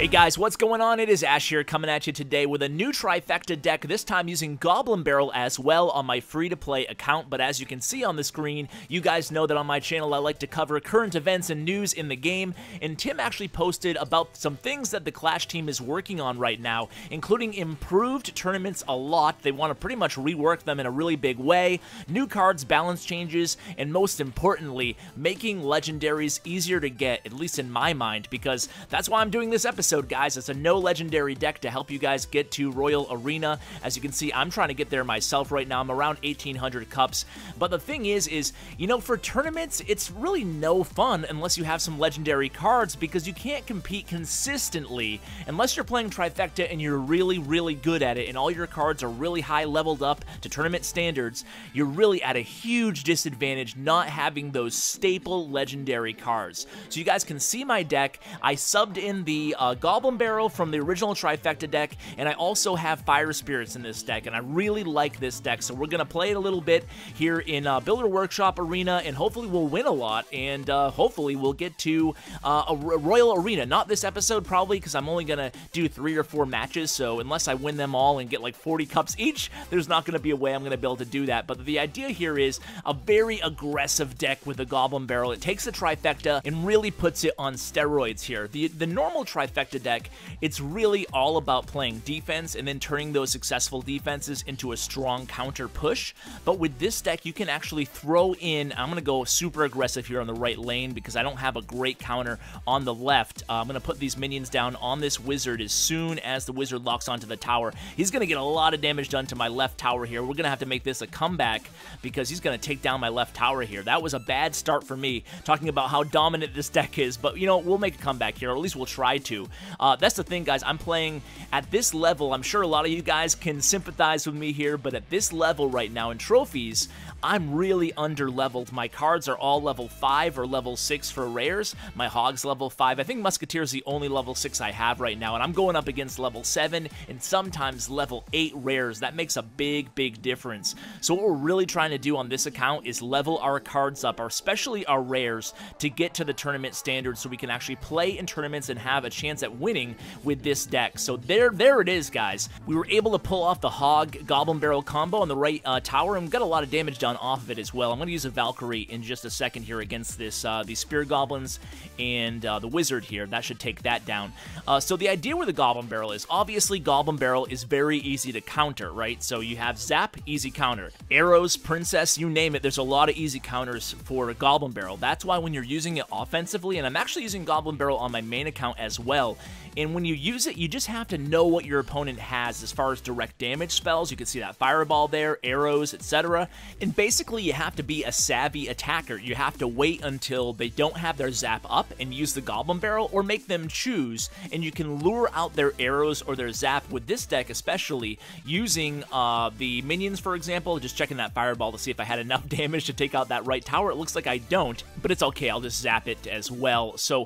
Hey guys, what's going on? It is Ash here coming at you today with a new Trifecta deck, this time using Goblin Barrel as well on my free-to-play account. But as you can see on the screen, you guys know that on my channel I like to cover current events and news in the game, and Tim actually posted about some things that the Clash team is working on right now, including improved tournaments a lot. They want to pretty much rework them in a really big way, new cards, balance changes, and most importantly, making legendaries easier to get, at least in my mind, because that's why I'm doing this episode. Guys, it's a no legendary deck to help you guys get to Royal Arena. As you can see, I'm trying to get there myself right now. I'm around 1,800 cups. But the thing is, you know, for tournaments, it's really no fun unless you have some legendary cards, because you can't compete consistently unless you're playing Trifecta and you're really, really good at it and all your cards are really high leveled up to tournament standards. You're really at a huge disadvantage not having those staple legendary cards. So you guys can see my deck. I subbed in the Goblin Barrel from the original Trifecta deck, and I also have Fire Spirits in this deck, and I really like this deck, so we're going to play it a little bit here in Builder Workshop Arena, and hopefully we'll win a lot, and hopefully we'll get to a Royal Arena. Not this episode, probably, because I'm only going to do 3 or 4 matches, so unless I win them all and get like 40 cups each, there's not going to be a way I'm going to be able to do that. But the idea here is a very aggressive deck with the Goblin Barrel. It takes the Trifecta and really puts it on steroids here. The normal Trifecta deck, it's really all about playing defense and then turning those successful defenses into a strong counter push. But with this deck, you can actually throw in, I'm going to go super aggressive here on the right lane because I don't have a great counter on the left. I'm going to put these minions down on this wizard as soon as the wizard locks onto the tower. He's going to get a lot of damage done to my left tower here. We're going to have to make this a comeback because he's going to take down my left tower here. That was a bad start for me, talking about how dominant this deck is, but you know, we'll make a comeback here, or at least we'll try to. That's the thing, guys. I'm playing at this level. I'm sure a lot of you guys can sympathize with me here, but at this level right now in trophies, I'm really under-leveled. My cards are all level 5 or level 6 for rares. My Hog's level 5. I think Musketeer's the only level 6 I have right now, and I'm going up against level 7 and sometimes level 8 rares. That makes a big, big difference. So what we're really trying to do on this account is level our cards up, especially our rares, to get to the tournament standards so we can actually play in tournaments and have a chance at winning with this deck. So there it is, guys. We were able to pull off the Hog Goblin Barrel combo on the right tower, and got a lot of damage done off of it as well. I'm going to use a Valkyrie in just a second here against this these Spear Goblins and the Wizard here. That should take that down. So the idea with the Goblin Barrel is, obviously, Goblin Barrel is very easy to counter, right? So you have Zap, easy counter. Arrows, Princess, you name it, there's a lot of easy counters for a Goblin Barrel. That's why when you're using it offensively, and I'm actually using Goblin Barrel on my main account as well, and when you use it, you just have to know what your opponent has as far as direct damage spells. You can see that Fireball there, arrows, etc. And basically, you have to be a savvy attacker. You have to wait until they don't have their zap up and use the Goblin Barrel, or make them choose, and you can lure out their arrows or their zap with this deck, especially using the minions, for example. Just checking that Fireball to see if I had enough damage to take out that right tower. It looks like I don't, but it's okay. I'll just zap it as well. So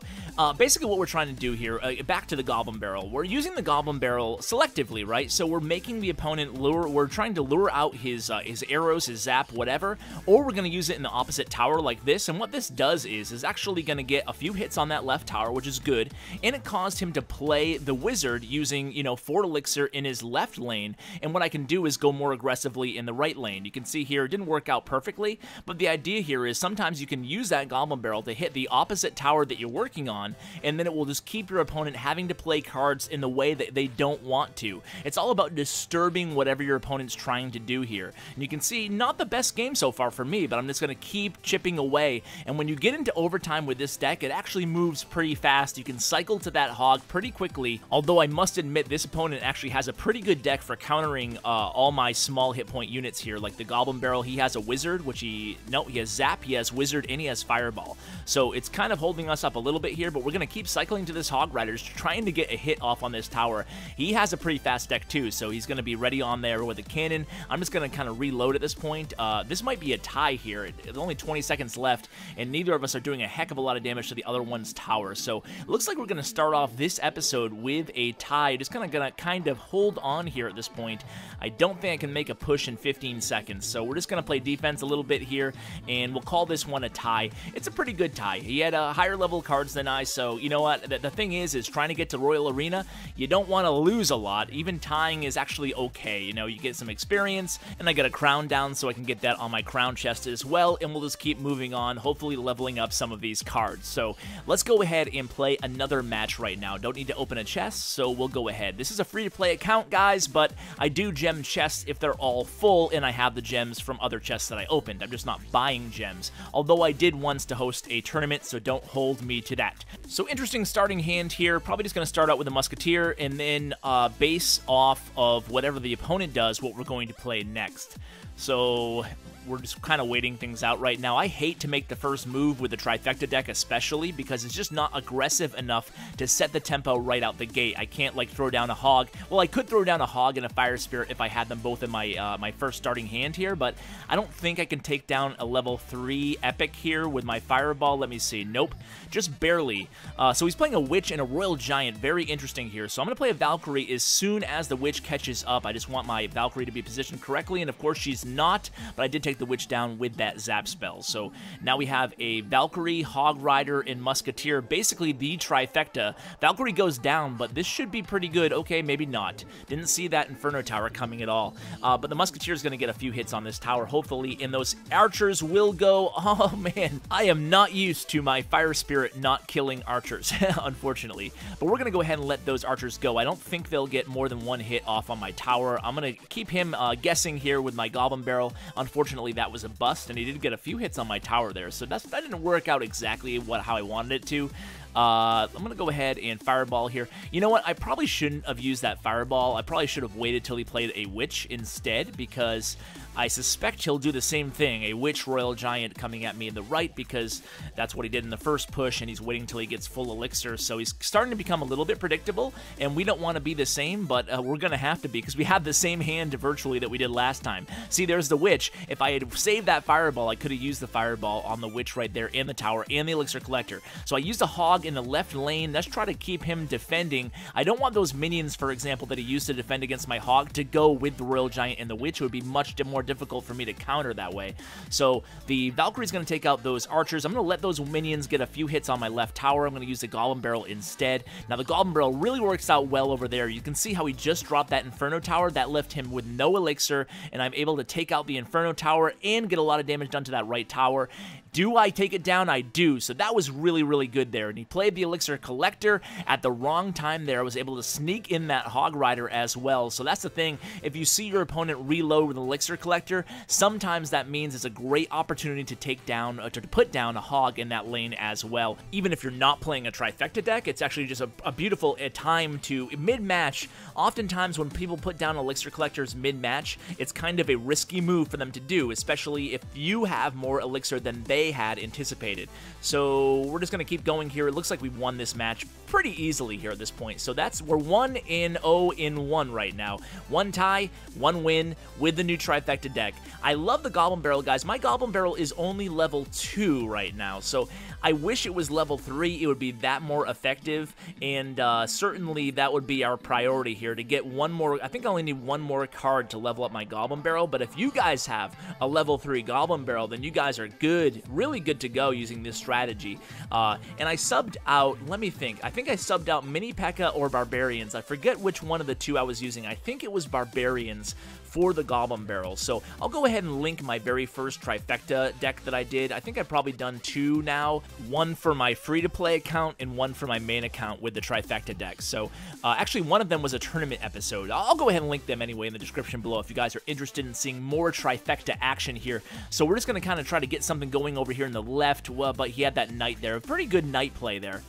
basically what we're trying to do here, back to the Goblin Barrel, we're using the Goblin Barrel selectively, right? So we're making the opponent we're trying to lure out his arrows, his zap, whatever, or we're going to use it in the opposite tower like this. And what this does is actually going to get a few hits on that left tower, which is good, and it caused him to play the Wizard using, you know, Fort Elixir in his left lane, and what I can do is go more aggressively in the right lane. You can see here, it didn't work out perfectly, but the idea here is sometimes you can use that Goblin Barrel to hit the opposite tower that you're working on, and then it will just keep your opponent having to play cards in the way that they don't want to. It's all about disturbing whatever your opponent's trying to do here. And you can see, not the best game so far for me, but I'm just going to keep chipping away. And when you get into overtime with this deck, it actually moves pretty fast. You can cycle to that Hog pretty quickly, although I must admit this opponent actually has a pretty good deck for countering all my small hit point units here. Like the Goblin Barrel, he has a Wizard, which he has Zap, he has Wizard, and he has Fireball. So it's kind of holding us up a little bit here, but we're going to keep cycling to this Hog Riders, trying to get a hit off on this tower. He has a pretty fast deck too, so he's going to be ready on there with a cannon. I'm just going to kind of reload at this point. This might be a tie here. There's only 20 seconds left, and neither of us are doing a heck of a lot of damage to the other one's tower. So it looks like we're going to start off this episode with a tie. Just going to kind of hold on here at this point. I don't think I can make a push in 15 seconds, so we're just going to play defense a little bit here, and we'll call this one a tie. It's a pretty good tie. He had higher level cards than I, so you know what? The thing is trying to get get to Royal Arena, you don't want to lose a lot. Even tying is actually okay. You know, you get some experience, and I get a crown down so I can get that on my crown chest as well, and we'll just keep moving on, hopefully leveling up some of these cards. So let's go ahead and play another match right now. Don't need to open a chest, so we'll go ahead. This is a free-to-play account, guys, but I do gem chests if they're all full, and I have the gems from other chests that I opened. I'm just not buying gems, although I did once to host a tournament, so don't hold me to that. So interesting starting hand here. Probably just going to start out with a Musketeer, and then base off of whatever the opponent does, what we're going to play next. So we're just kind of waiting things out right now. I hate to make the first move with the Trifecta deck, especially because it's just not aggressive enough to set the tempo right out the gate. I can't like throw down a Hog. Well, I could throw down a Hog and a Fire Spirit if I had them both in my my first starting hand here, but I don't think I can take down a level 3 Epic here with my Fireball. Let me see. Nope, just barely. So he's playing a Witch and a Royal Giant. Very interesting here. So I'm going to play a Valkyrie as soon as the Witch catches up. I just want my Valkyrie to be positioned correctly, and of course she's not, but I did take the Witch down with that Zap spell. So now we have a Valkyrie, Hog Rider, and Musketeer, basically the Trifecta. Valkyrie goes down, but this should be pretty good. Okay, maybe not. Didn't see that Inferno Tower coming at all. But the Musketeer is going to get a few hits on this tower, hopefully, and those archers will go. Oh, man. I am not used to my Fire Spirit not killing archers, unfortunately. But we're going to go ahead and let those archers go. I don't think they'll get more than one hit off on my tower. I'm going to keep him guessing here with my Goblin Barrel. Unfortunately, that was a bust, and he did get a few hits on my tower there, so that didn't work out exactly how I wanted it to. I'm going to go ahead and Fireball here. You know what? I probably shouldn't have used that Fireball. I probably should have waited till he played a Witch instead, because I suspect he'll do the same thing. A Witch Royal Giant coming at me in the right, because that's what he did in the first push, and he's waiting till he gets full Elixir. So he's starting to become a little bit predictable, and we don't want to be the same, but we're going to have to be, because we have the same hand virtually that we did last time. See, there's the Witch. If I had saved that Fireball, I could have used the Fireball on the Witch right there in the tower and the Elixir Collector. So I used a Hog in the left lane. Let's try to keep him defending. I don't want those minions, for example, that he used to defend against my Hog to go with the Royal Giant and the Witch. It would be much more difficult for me to counter that way. So the Valkyrie's going to take out those archers. I'm going to let those minions get a few hits on my left tower. I'm going to use the Goblin Barrel instead. Now the Goblin Barrel really works out well over there. You can see how he just dropped that Inferno Tower. That left him with no Elixir, and I'm able to take out the Inferno Tower and get a lot of damage done to that right tower. Do I take it down? I do. So that was really, really good there. And he played the Elixir Collector at the wrong time there. I was able to sneak in that Hog Rider as well. So that's the thing. If you see your opponent reload with an Elixir Collector, sometimes that means it's a great opportunity to take down, or to put down a Hog in that lane as well. Even if you're not playing a Trifecta deck, it's actually just a beautiful time to, mid-match, oftentimes when people put down Elixir Collectors mid-match, it's kind of a risky move for them to do, especially if you have more Elixir than they had anticipated. So we're just going to keep going here. It looks like we won this match pretty easily here at this point. So we're 1-0-1 right now. One tie, one win with the new Trifecta deck. I love the Goblin Barrel, guys. My Goblin Barrel is only level 2 right now, so I wish it was level 3. It would be that more effective, and certainly that would be our priority here, to get one more. I think I only need one more card to level up my Goblin Barrel, but if you guys have a level 3 Goblin Barrel, then you guys are good, really good to go using this strategy. And I subbed out, let me think, I think I subbed out Mini P.E.K.K.A. or Barbarians. I forget which one of the two I was using. I think it was Barbarians for the Goblin Barrel. So I'll go ahead and link my very first Trifecta deck that I did. I think I've probably done 2 now. One for my free-to-play account and one for my main account with the Trifecta deck. So actually one of them was a tournament episode. I'll go ahead and link them anyway in the description below if you guys are interested in seeing more Trifecta action here. So we're just going to kind of try to get something going over here in the left. Well, but he had that knight there. A pretty good knight play there.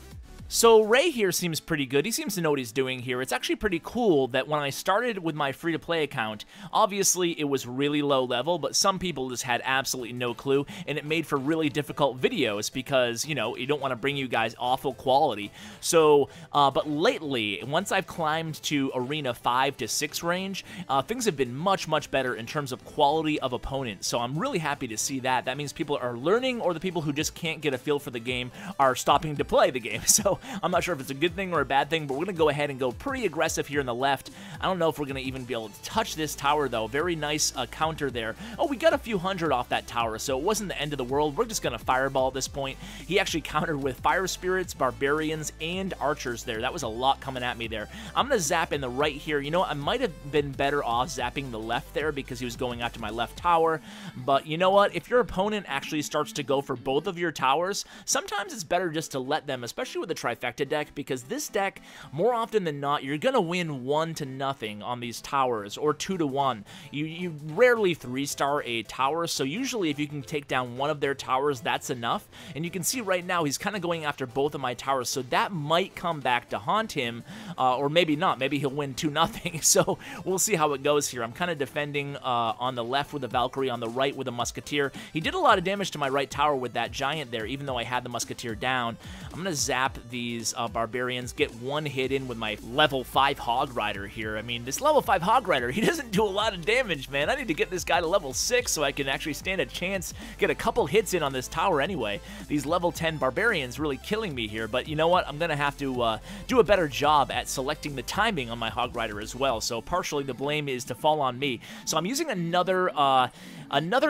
So Ray here seems pretty good. He seems to know what he's doing here. It's actually pretty cool that when I started with my free-to-play account, obviously it was really low level, but some people just had absolutely no clue, and it made for really difficult videos because, you know, you don't want to bring you guys awful quality. So, but lately, once I've climbed to Arena 5 to 6 range, things have been much, much better in terms of quality of opponents. So I'm really happy to see that. That means people are learning, or the people who just can't get a feel for the game are stopping to play the game. So so I'm not sure if it's a good thing or a bad thing, but we're going to go ahead and go pretty aggressive here in the left. I don't know if we're going to even be able to touch this tower, though. Very nice counter there. Oh, we got a few hundred off that tower, so it wasn't the end of the world. We're just going to fireball at this point. He actually countered with fire spirits, barbarians, and archers there. That was a lot coming at me there. I'm going to zap in the right here. You know, I might have been better off zapping the left there because he was going after my left tower, but you know what? If your opponent actually starts to go for both of your towers, sometimes it's better just to let them, especially with the Trifecta deck, because this deck, more often than not, you're going to win 1-0 on these towers, or 2-1. You rarely 3-star a tower, so usually if you can take down one of their towers, that's enough. And you can see right now he's kind of going after both of my towers, so that might come back to haunt him, or maybe not. Maybe he'll win 2-0, so we'll see how it goes here. I'm kind of defending on the left with a Valkyrie, on the right with a Musketeer. He did a lot of damage to my right tower with that Giant there, even though I had the Musketeer down. I'm going to zap these Barbarians, get one hit in with my level 5 Hog Rider here. I mean, this level 5 Hog Rider, he doesn't do a lot of damage, man. I need to get this guy to level 6 so I can actually stand a chance, get a couple hits in on this tower anyway. These level 10 Barbarians really killing me here, but you know what? I'm going to have to do a better job at selecting the timing on my Hog Rider as well, so partially the blame is to fall on me. So I'm using another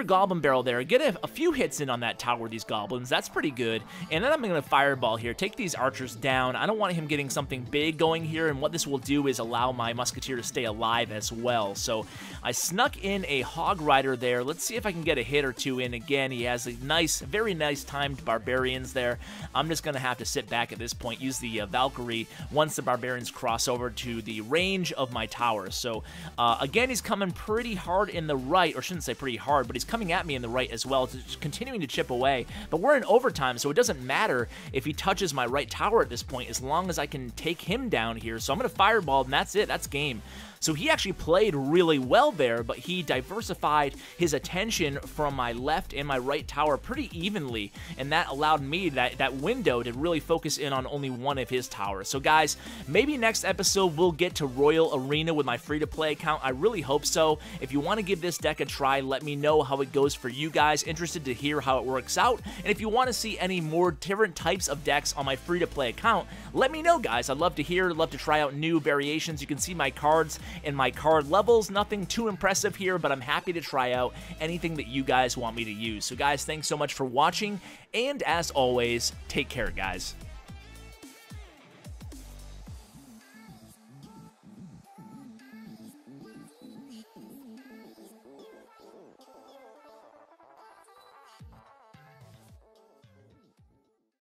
Goblin Barrel there. Get a few hits in on that tower with these goblins. That's pretty good. And then I'm going to fireball here. Take these archers down. I don't want him getting something big going here, and what this will do is allow my Musketeer to stay alive as well. So I snuck in a Hog Rider there. Let's see if I can get a hit or two in. Again, he has a nice, very nice timed Barbarians there. I'm just going to have to sit back at this point, use the Valkyrie once the Barbarians cross over to the range of my tower. So again, he's coming pretty hard in the right, or shouldn't say pretty hard, but he's coming at me in the right as well, just continuing to chip away. But we're in overtime, so it doesn't matter if he touches my right tower at this point, as long as I can take him down here. So I'm going to fireball, and that's it. That's game. So he actually played really well there, but he diversified his attention from my left and my right tower pretty evenly, and that allowed me that window to really focus in on only one of his towers. So guys, maybe next episode we'll get to Royal Arena with my free-to-play account. I really hope so. If you want to give this deck a try, let me know how it goes for you guys. Interested to hear how it works out, and if you want to see any more different types of decks on my free-to-play account, let me know, guys. I'd love to hear, love to try out new variations. You can see my cards and my card levels. Nothing too impressive here, but I'm happy to try out anything that you guys want me to use. So guys, thanks so much for watching, and as always, take care, guys.